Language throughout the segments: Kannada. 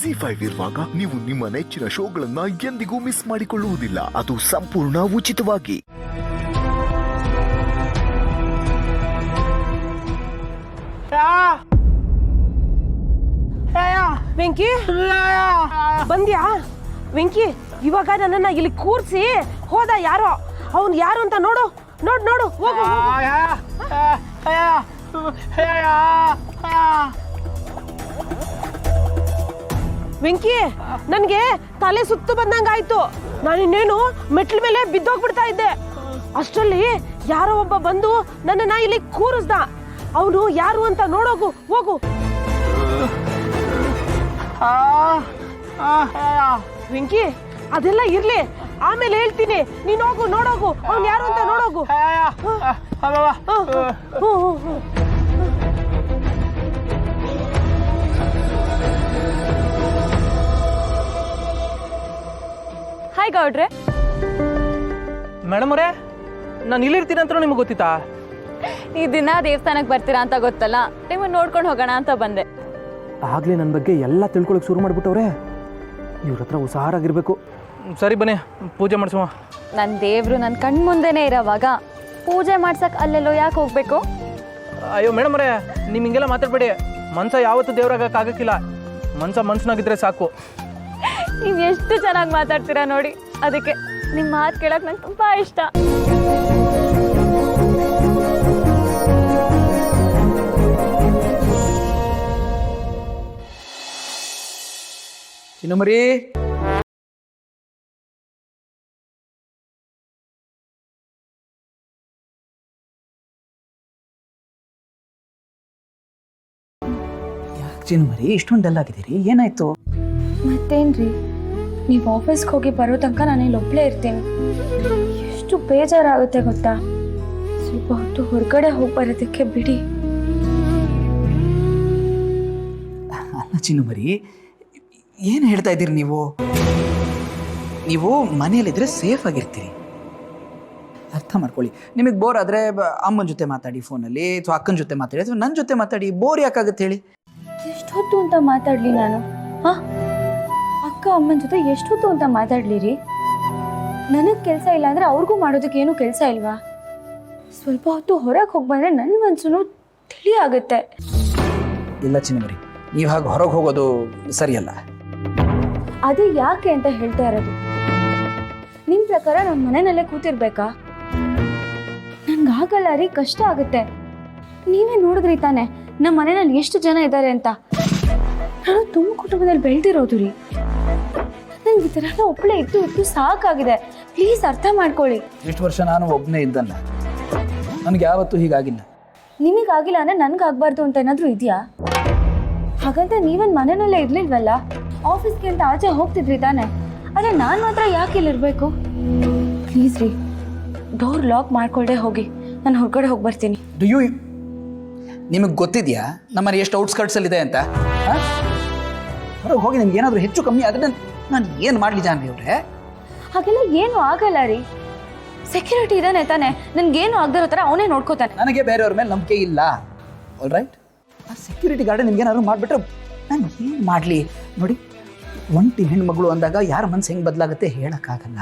ZEE5 ಇರುವಾಗ ನೀವು ನಿಮ್ಮ ನೆಚ್ಚಿನ ಶೋಗಳನ್ನ ಎಂದಿಗೂ ಮಿಸ್ ಮಾಡಿಕೊಳ್ಳುವುದಿಲ್ಲ. ಅದು ಸಂಪೂರ್ಣ ಉಚಿತವಾಗಿ. ವೆಂಕಿ ಬಂದ್ಯಾ? ವೆಂಕಿ ಇವಾಗ ನನ್ನನ್ನ ಇಲ್ಲಿ ಕೂರ್ಸಿ ಹೋದ ಯಾರೋ, ಅವನ್ ಯಾರು ಅಂತ ನೋಡು ನೋಡು ನೋಡು. ಹೋಗು ವೆಂಕಿ, ನನ್ಗೆ ತಲೆ ಸುತ್ತು ಬಂದಂಗಾಯ್ತು. ನಾನಿನ್ನೇನು ಮೆಟ್ಲ ಮೇಲೆ ಬಿದ್ದೋಗ್ಬಿಡ್ತಾ ಇದ್ದೆ. ಅಷ್ಟರಲ್ಲಿ ಯಾರೋ ಒಬ್ಬ ಬಂದು ನನ್ನನ್ನ ಇಲ್ಲಿ ಕೂರಿಸ್ದ. ಅವನು ಯಾರು ಅಂತ ನೋಡೋಗು, ಹೋಗು. ವೆಂಕಿ, ಅದೆಲ್ಲ ಇರ್ಲಿ, ಆಮೇಲೆ ಹೇಳ್ತೀನಿ. ನೀನ್ ಹೋಗು, ನೋಡೋಗು, ಅವ್ನು ಯಾರು ಅಂತ ನೋಡೋಗು. ಹಾಯ್ ಗೌಡ್ರೆ. ಮೇಡಮ್ ಅವರೇ, ನಾನು ಇಲ್ಲಿರ್ತೀನಿ ಅಂತ ನಿಮ್ಗೆ ಗೊತ್ತಿತ್ತಾ? ಈ ದಿನ ದೇವಸ್ಥಾನಕ್ಕೆ ಬರ್ತೀರಾ ಅಂತ ಗೊತ್ತಲ್ಲ, ನಿಮ್ಮನ್ನ ನೋಡ್ಕೊಂಡು ಹೋಗೋಣ ಅಂತ ಬಂದೆ. ಆಗ್ಲೇ ನನ್ನ ಬಗ್ಗೆ ಎಲ್ಲ ತಿಳ್ಕೊಳಕ್ಕೆ ಶುರು ಮಾಡ್ಬಿಟ್ಟವ್ರೆ. ಇವ್ರ ಹತ್ರ ಹುಷಾರಾಗಿರ್ಬೇಕು. ಸರಿ ಬನ್ನಿ, ಪೂಜೆ ಮಾಡಿಸುವ. ನನ್ನ ದೇವ್ರು ನನ್ನ ಕಣ್ ಮುಂದೆನೇ ಇರೋವಾಗ ಪೂಜೆ ಮಾಡ್ಸಕ್ ಅಲ್ಲೆಲ್ಲೋ ಯಾಕೆ ಹೋಗ್ಬೇಕು? ಅಯ್ಯೋ ಮೇಡಮ್ ಅವರೇ, ನಿಮ್ ಹಿಂಗೆಲ್ಲ ಮಾತಾಡ್ಬೇಡಿ. ಮನ್ಸ ಯಾವತ್ತೂ ದೇವ್ರಾಗಕ್ಕಾಗಕ್ಕಿಲ್ಲ. ಮನ್ಸನಾಗಿದ್ರೆ ಸಾಕು. ನೀವು ಎಷ್ಟು ಚೆನ್ನಾಗಿ ಮಾತಾಡ್ತೀರಾ ನೋಡಿ, ಅದಕ್ಕೆ ನಿಮ್ಮ ಮಾತು ಕೇಳಕ್ ನಂಗೆ ತುಂಬಾ ಇಷ್ಟ. ಚಿನ್ನಮರಿ, ಯಾಕೆ ಚಿನ್ನಮರಿ ಇಷ್ಟೊಂದು ಡಲ್ ಆಗಿದ್ದೀರಿ? ಏನಾಯ್ತು? ಮತ್ತೇನ್ರಿ, ನೀವು ಆಫೀಸ್ಗೆ ಹೋಗಿ ಬರೋ ತನಕ ನಾನು ಇಲ್ಲಿ ಒಬ್ಬಳೇ ಇರ್ತೀನಿ. ಎಷ್ಟು ಬೇಜಾರಾಗುತ್ತೆ ಗೊತ್ತಾ? ಸ್ವಲ್ಪ ಹೊತ್ತು ಹೊರಗಡೆ ಹೋಗಿ ಬರೋದಕ್ಕೆ ಬಿಡಿ. ಅಲ್ಲ ಚಿನ್ನಮರಿ, ಏನು ಹೇಳ್ತಾ ಇದ್ದೀರಿ ನೀವು? ನೀವು ಮನೆಯಲ್ಲಿದ್ದರೆ ಸೇಫ್ ಆಗಿರ್ತೀರಿ. ಅರ್ಥ ಮಾಡ್ಕೊಳ್ಳಿ. ನಿಮಗೆ ಬೋರ್ ಆದರೆ ಅಮ್ಮನ ಜೊತೆ ಮಾತಾಡಿ ಫೋನಲ್ಲಿ, ಅಥವಾ ಅಕ್ಕನ ಜೊತೆ ಮಾತಾಡಿ, ಅಥವಾ ನನ್ನ ಜೊತೆ ಮಾತಾಡಿ. ಬೋರ್ ಯಾಕಾಗುತ್ತೆ ಹೇಳಿ? ಎಷ್ಟೊತ್ತು ಅಂತ ಮಾತಾಡಲಿ ನಾನು? ಹಾಂ, ಅಕ್ಕ ಅಮ್ಮನ ಜೊತೆ ಎಷ್ಟೊತ್ತು ಅಂತ ಮಾತಾಡಲಿ ರೀ? ನನಗೆ ಕೆಲಸ ಇಲ್ಲ ಅಂದರೆ ಅವ್ರಿಗೂ ಮಾಡೋದಕ್ಕೆ ಏನೂ ಕೆಲಸ ಇಲ್ವಾ? ಸ್ವಲ್ಪ ಹೊತ್ತು ಹೊರಗೆ ಹೋಗಿ ಬಂದರೆ ನನ್ನ ಮನಸ್ಸು ತಿಳಿ ಆಗುತ್ತೆ. ಇಲ್ಲ ಚಿನ್ನಮರಿ, ನೀವು ಹಾಗೆ ಹೊರಗೆ ಹೋಗೋದು ಸರಿಯಲ್ಲ. ಅದೇ ಯಾಕೆ ಅಂತ ಹೇಳ್ತಾ ಇರೋದು. ನಿಮ್ಮ ಪ್ರಕಾರ ನಮ್ಮ ಮನೆಯಲ್ಲೇ ಕೂತಿರ್ಬೇಕಾ? ನನ್ಗಾಗಲ್ಲ ರೀ, ಕಷ್ಟ ಆಗುತ್ತೆ. ನೀವೇ ನೋಡಿದ್ರಿ ತಾನೆ ನಮ್ಮ ಮನೆಯಲ್ಲಿ ಎಷ್ಟು ಜನ ಇದ್ದಾರೆ ಅಂತ. ನಾನು ತುಂಬ ಕುಟುಂಬದಲ್ಲಿ ಬೆಳೆದಿರೋದು ರೀ. ನನಗೆ ಈ ಥರ ಎಲ್ಲ ಒಬ್ಬಳೇ ಇದ್ದು ಸಾಕಾಗಿದೆ. ಪ್ಲೀಸ್ ಅರ್ಥ ಮಾಡ್ಕೊಳ್ಳಿ. ಎಷ್ಟು ವರ್ಷ ನಾನು ಒಬ್ಬನೇ ಇದ್ದಲ್ಲ, ನನಗೆ ಯಾವತ್ತೂ ಹೀಗಾಗಿಲ್ಲ. ನಿಮಗಾಗಿಲ್ಲ ಅಂದರೆ ನನಗಾಗಬಾರ್ದು ಅಂತ ಏನಾದರೂ ಇದೆಯಾ? ಹಾಗಂತ ನೀವೇನು ಮನೆಯಲ್ಲೇ ಇರಲಿಲ್ವಲ್ಲ? ಆಫೀಸ್ಗೆ ಅಂತ ಆಚೆ ಹೋಗ್ತಿದ್ರಿ ತಾನೆ? ಅದೇ ನಾನು ಮಾತ್ರ ಯಾಕೆ ಇಲ್ಲಿರಬೇಕು? ಪ್ಲೀಸ್ ರೀ, ಡೋರ್ ಲಾಕ್ ಮಾಡ್ಕೊಳ್ಳದೆ ಹೋಗಿ. ನಾನು ಹೊರಗಡೆ ಹೋಗಿ ಬರ್ತೀನಿ. ನಿಮಗೆ ಗೊತ್ತಿದೆಯಾ ನಮ್ಮನೆ ಎಷ್ಟು ಔಟ್ಸ್ಕರ್ಟ್ಸಲ್ಲಿದೆ ಅಂತ? ಹೊರಗೆ ಹೋಗಿ ನಿಮ್ಗೆ ಏನಾದರೂ ಹೆಚ್ಚು ಕಮ್ಮಿ ಆದರೆ ನಾನು ಏನು ಮಾಡಲಿ ಜಾನ್ವಿ ಅವರೇ? ಹಾಗೆಲ್ಲ ಏನೂ ಆಗಲ್ಲ ರೀ. ಸೆಕ್ಯೂರಿಟಿ ಇದ್ದಾನೆ ತಾನೆ, ನನಗೇನು ಆಗದಿರೋ ಥರ ಅವನೇ ನೋಡ್ಕೋತಾನೆ. ನನಗೆ ಬೇರೆಯವ್ರ ಮೇಲೆ ನಂಬಿಕೆ ಇಲ್ಲ. ಆಲ್ ರೈಟ್, ಆ ಸೆಕ್ಯೂರಿಟಿ ಗಾರ್ಡ್ ನಿಮ್ಗೇನಾದ್ರು ಮಾಡಿಬಿಟ್ರೆ ನಾನು ಏನು ಮಾಡಲಿ? ನೋಡಿ, ಒಂಟಿ ಹೆಣ್ಮಗಳು ಅಂದಾಗ ಯಾರ ಮನಸ್ಸು ಹೆಂಗೆ ಬದಲಾಗುತ್ತೆ ಹೇಳೋಕ್ಕಾಗಲ್ಲ.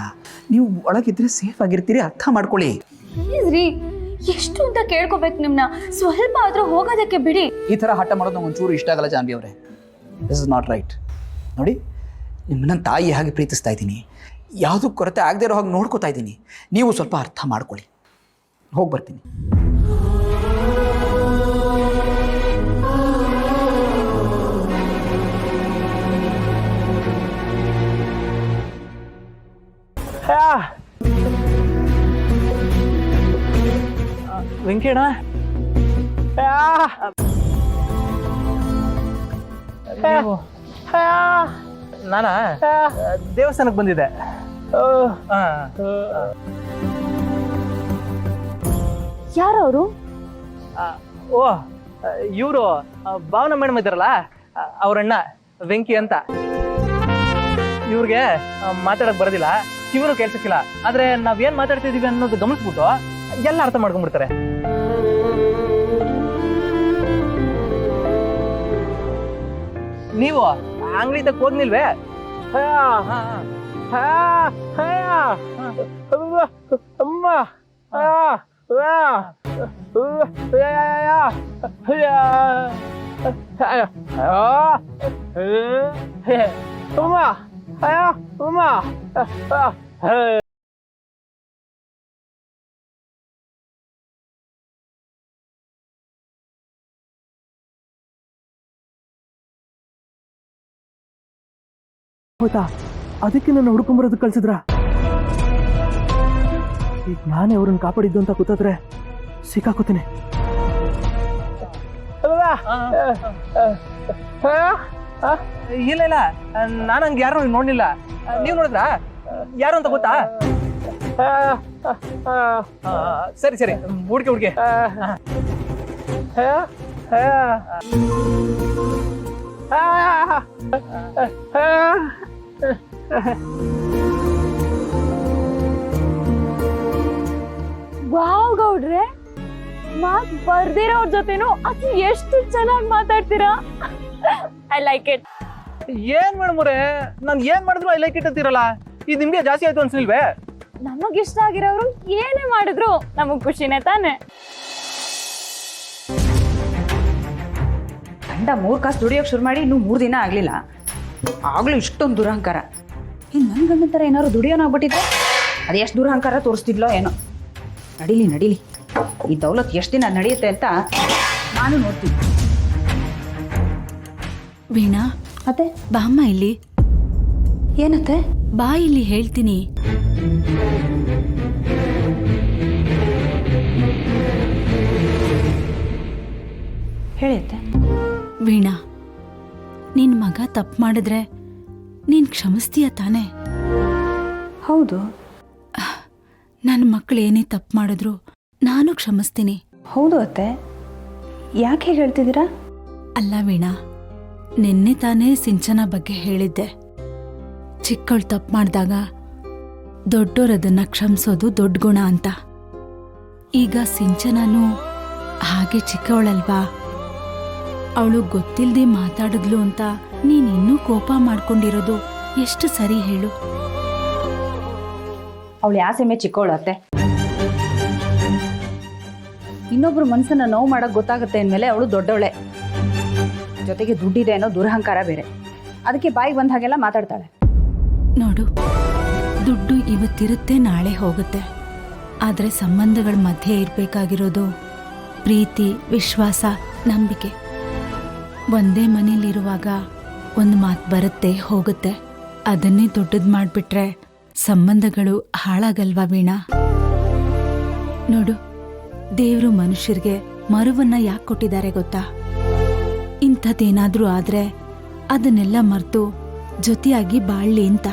ನೀವು ಒಳಗಿದ್ರೆ ಸೇಫ್ ಆಗಿರ್ತೀರಿ, ಅರ್ಥ ಮಾಡ್ಕೊಳ್ಳಿ. ಪ್ಲೀಸ್ ರೀ, ಎಷ್ಟು ಅಂತ ಕೇಳ್ಕೊಬೇಕು ನಿಮ್ಮನ್ನ. ಸ್ವಲ್ಪ ಆದರೂ ಹೋಗೋದಕ್ಕೆ ಬಿಡಿ. ಈ ಥರ ಹಠ ಮಾಡೋದು ನಂಗೆ ಒಂಚೂರು ಇಷ್ಟ ಆಗಲ್ಲ ಜಾನ್ವಿ ಅವರೇ. This is not right. ನೋಡಿ, ನಿಮ್ಮನ್ನ ತಾಯಿ ಹಾಗೆ ಪ್ರೀತಿಸ್ತಾ ಇದ್ದೀನಿ. ಯಾವುದೂ ಕೊರತೆ ಆಗದೆ ಇರೋ ಹಾಗೆ ನೋಡ್ಕೋತಾ ಇದ್ದೀನಿ. ನೀವು ಸ್ವಲ್ಪ ಅರ್ಥ ಮಾಡ್ಕೊಳ್ಳಿ. ಹೋಗಿ ಬರ್ತೀನಿ. ವೆಂಕಣ್ಣ, ನಾನಾ ದೇವಸ್ಥಾನಕ್ಕೆ ಬಂದಿದ್ದೆ. ಯಾರವರು? ಓ, ಇವರು ಭಾವನಾ ಮೇಡಮ್ ಇದ್ದಾರಲ್ಲ, ಅವ್ರಣ್ಣ ವೆಂಕಿ ಅಂತ. ಇವ್ರಿಗೆ ಮಾತಾಡಕ್ ಬರೋದಿಲ್ಲ, ಕಿವಿನೂ ಕೇಳ್ಸಕ್ಕಿಲ್ಲ. ಆದ್ರೆ ನಾವೇನ್ ಮಾತಾಡ್ತಿದೀವಿ ಅನ್ನೋದು ಗಮನಿಸ್ಬಿಟ್ಟು ಎಲ್ಲ ಅರ್ಥ ಮಾಡ್ಕೊಂಡ್ಬಿಡ್ತಾರೆ. ನೀವು ಅಂಗಡಿ ತಕ್ಕ ಹೋಗ್ನಿಲ್ವೇ ಅಮ್ಮ ಹೌದಾ, ಅದಕ್ಕೆ ನನ್ನ ಹುಡ್ಕೊಂಬರೋದು ಕಳ್ಸಿದ್ರ? ಈಗ ನಾನೇ ಅವ್ರನ್ನ ಕಾಪಾಡಿದ್ದು ಅಂತ ಗೊತ್ತಾದ್ರೆ ಸಿಕ್ಕಾಕೋತೀನಿ. ಇಲ್ಲ ಇಲ್ಲ, ನಾನು ಹಂಗೆ ಯಾರು ನೋಡ್ಲಿಲ್ಲ. ನೀವು ನೋಡಿದ್ರಾ? ಯಾರು ಅಂತ ಗೊತ್ತಾ? ಸರಿ ಸರಿ, ಹುಡ್ಕೆ ವಾವ್ ಗೌಡ್ರೆ, ಮಾತ್ ಬರ್ದಿರೋರ್ ಜೊತೆನೂ ಅದು ಎಷ್ಟು ಚೆನ್ನಾಗಿ ಮಾತಾಡ್ತೀರಾ. I like it. ಏನ್ ಮೇಡಮ್ರೆ, ನಾನು ಏನ್ ಮಾಡಿದ್ರು ಐ ಲೈಕ್ ಇಟ್ ಅಂತೀರಲ್ಲ, ಇದು ನಿಮ್ಗೆ ಜಾಸ್ತಿ ಆಯ್ತು ಅನ್ಸಲಿಲ್ವೇ? ನಮಗಿಷ್ಟ ಆಗಿರೋರು ಏನೇ ಮಾಡಿದ್ರು ನಮಗ್ ಖುಷಿನೇ ತಾನೆ. ಗಂಡ 3 ಕಾಸು ದುಡಿಯೋಕೆ ಶುರು ಮಾಡಿ ಇನ್ನೂ 3 ದಿನ ಆಗಲಿಲ್ಲ, ಆಗಲೂ ಇಷ್ಟೊಂದು ದುರಹಂಕಾರ. ಇನ್ನು ನನ್ನ ಗಂಡನ ಥರ ಏನಾದ್ರು ದುಡಿಯೋನಾಗ್ಬಿಟ್ಟಿದ್ರೆ ಅದು ಎಷ್ಟು ದುರಹಂಕಾರ ತೋರಿಸ್ತಿದ್ಲೋ ಏನೋ. ನಡೀಲಿ, ಈ ದೌಲತ್ ಎಷ್ಟು ದಿನ ನಡೆಯುತ್ತೆ ಅಂತ ನಾನು ನೋಡ್ತೀನಿ. ವೀಣಾ, ಅತ್ತೆ ಬಾಮ್ಮ ಇಲ್ಲಿ. ಏನತ್ತೆ? ಬಾ ಇಲ್ಲಿ, ಹೇಳ್ತೀನಿ. ಹೇಳಿತ್ತೆ. ವೀಣಾ, ನಿನ್ ಮಗ ತಪ್ಪು ಮಾಡಿದ್ರೆ ನೀನ್ ಕ್ಷಮಿಸ್ತೀಯ ತಾನೆ? ಹೌದು. ನನ್ನ ಮಕ್ಕಳು ಏನೇ ತಪ್ಪು ಮಾಡಿದ್ರು ನಾನು ಕ್ಷಮಿಸ್ತೀನಿ. ಹೌದು ಅತ್ತೆ, ಯಾಕೆ ಹೇಗೆ ಹೇಳ್ತಿದ್ದೀರಾ? ಅಲ್ಲ ವೀಣಾ, ನಿನ್ನೆ ತಾನೇ ಸಿಂಚನ ಬಗ್ಗೆ ಹೇಳಿದ್ದೆ. ಚಿಕ್ಕವಳು ತಪ್ಪು ಮಾಡಿದಾಗ ದೊಡ್ಡೋರದನ್ನ ಕ್ಷಮಿಸೋದು ದೊಡ್ಡ ಗುಣ ಅಂತ. ಈಗ ಸಿಂಚನನೂ ಹಾಗೆ ಚಿಕ್ಕವಳಲ್ವಾ? ಅವಳು ಗೊತ್ತಿಲ್ಲದೆ ಮಾತಾಡಿದ್ಲು ಅಂತ ನೀನಿನ್ನೂ ಕೋಪ ಮಾಡ್ಕೊಂಡಿರೋದು ಎಷ್ಟು ಸರಿ ಹೇಳು? ಅವಳು ಯಾಸೆಮೆ ಚಿಕ್ಕವಳು ಅತ್ತೆ. ಇನ್ನೊಬ್ರು ಮನಸ್ಸನ್ನ ನೋವು ಮಾಡಕ್ ಗೊತ್ತಾಗುತ್ತೆ ಅಂದಮೇಲೆ ಅವಳು ದೊಡ್ಡವಳೆ. ಜೊತೆಗೆ ದುಡ್ಡಿದೆ ಅನ್ನೋ ದುರಹಂಕಾರ ಬೇರೆ. ಅದಕ್ಕೆ ಬಾಯಿಗೆ ಬಂದ ಹಾಗೆಲ್ಲ ಮಾತಾಡ್ತಾಳೆ. ನೋಡು, ದುಡ್ಡು ಇವತ್ತಿರುತ್ತೆ, ನಾಳೆ ಹೋಗುತ್ತೆ. ಆದರೆ ಸಂಬಂಧಗಳ ಮಧ್ಯೆ ಇರಬೇಕಾಗಿರೋದು ಪ್ರೀತಿ, ವಿಶ್ವಾಸ, ನಂಬಿಕೆ. ಒಂದೇ ಮನೇಲಿರುವಾಗ ಒಂದು ಮಾತು ಬರುತ್ತೆ, ಹೋಗುತ್ತೆ. ಅದನ್ನೇ ದೊಡ್ಡದು ಮಾಡಿಬಿಟ್ರೆ ಸಂಬಂಧಗಳು ಹಾಳಾಗಲ್ವಾ ವೀಣಾ? ನೋಡು, ದೇವರು ಮನುಷ್ಯರಿಗೆ ಮರುವನ್ನ ಯಾಕೆ ಕೊಟ್ಟಿದ್ದಾರೆ ಗೊತ್ತಾ? ಇಂಥದ್ದೇನಾದ್ರೂ ಆದ್ರೆ ಅದನ್ನೆಲ್ಲ ಮರೆತು ಜೊತೆಯಾಗಿ ಬಾಳ್ಲಿ ಅಂತ.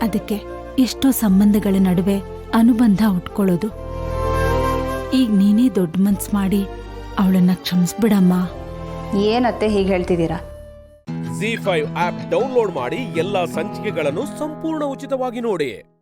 ಅದಕ್ಕೆ ಎಷ್ಟೋ ಸಂಬಂಧಗಳ ನಡುವೆ ಅನುಬಂಧ ಉಟ್ಕೊಳ್ಳೋದು. ಈಗ ನೀನೇ ದೊಡ್ಡ ಮನ್ಸು ಮಾಡಿ ಅವಳನ್ನ ಕ್ಷಮಿಸ್ಬಿಡಮ್ಮ. ಏನತ್ತೆ ಹೀಗೆ ಹೇಳ್ತಿದ್ದೀರಾ? ZEE5 ಆಪ್ ಡೌನ್ಲೋಡ್ ಮಾಡಿ ಎಲ್ಲಾ ಸಂಚಿಕೆಗಳನ್ನು ಸಂಪೂರ್ಣ ಉಚಿತವಾಗಿ ನೋಡಿ.